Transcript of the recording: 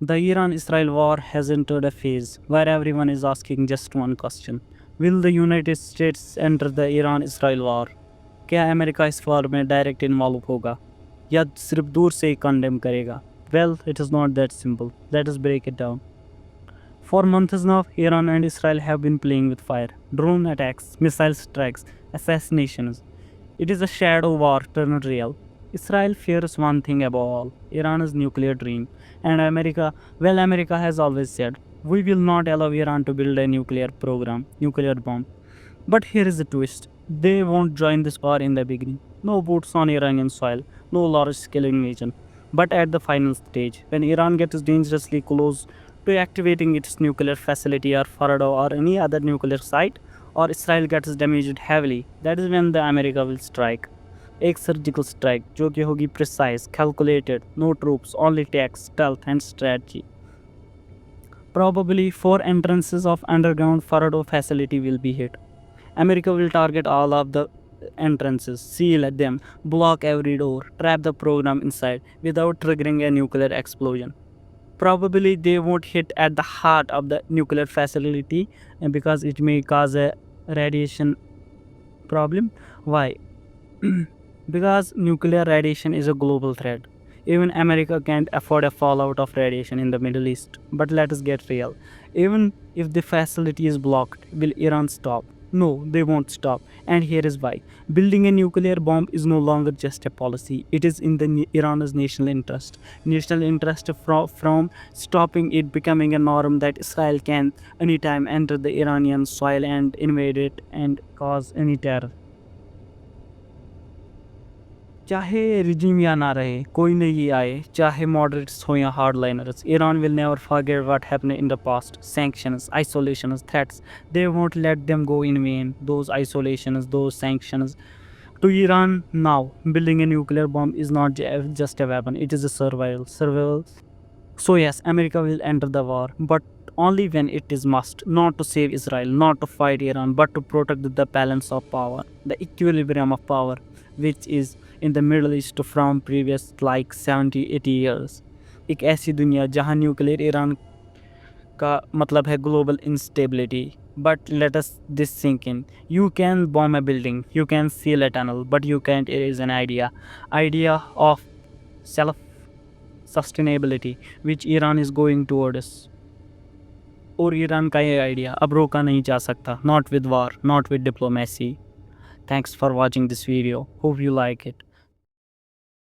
The Iran-Israel war has entered a phase where everyone is asking just one question. Will the United States enter the Iran-Israel war? क्या America इस war में direct involve होगा या सिर्फ दूर से ही condemn करेगा? Well, it is not that simple. Let us break it down. For months now, Iran and Israel have been playing with fire. Drone attacks, missile strikes, assassinations. It is a shadow war turned real. Israel fears one thing above all, Iran's nuclear dream. And America has always said, we will not allow Iran to build a nuclear program, nuclear bomb. But here is the twist. They won't join this war in the beginning. No boots on Iranian soil, no large scale invasion. But at the final stage, when Iran gets dangerously close to activating its nuclear facility or Fordo or any other nuclear site, or Israel gets damaged heavily, that is when the America will strike. एक surgical strike जो कि होगी precise, calculated, no troops, only tax, stealth and strategy. Probably 4 entrances of underground Fordo facility will be hit. America will target all of the entrances, seal them, block every door, trap the program inside without triggering a nuclear explosion. Probably they won't hit at the heart of the nuclear facility because it may cause a radiation problem. Why? Because nuclear radiation is a global threat. Even America can't afford a fallout of radiation in the Middle East. But let us get real. Even if the facility is blocked, will Iran stop? No, they won't stop. And here is why. Building a nuclear bomb is no longer just a policy. It is in the Iran's national interest. National interest from stopping it becoming a norm that Israel can anytime enter the Iranian soil and invade it and cause any terror. चाहे regime या ना रहे, कोई नहीं आए, चाहे moderates हो या hardliners, Iran will never forget what happened in the past. Sanctions, isolations, threats, they won't let them go in vain. Those isolations, those sanctions. To Iran now, building a nuclear bomb is not just a weapon, it is a survival. So yes, America will enter the war, but only when it is must, not to save Israel, not to fight Iran, but to protect the balance of power, the equilibrium of power, which is in the Middle East from previous like 70-80 years. एक ऐसी दुनिया जहाँ nuclear Iran का मतलब है global instability. But let us this sink in. You can bomb a building, you can seal a tunnel, but you can't erase an idea of self sustainability which Iran is going towards. और Iran का ये idea अब रोका नहीं जा सकता. Not with war, not with diplomacy. Thanks for watching this video. Hope you like it.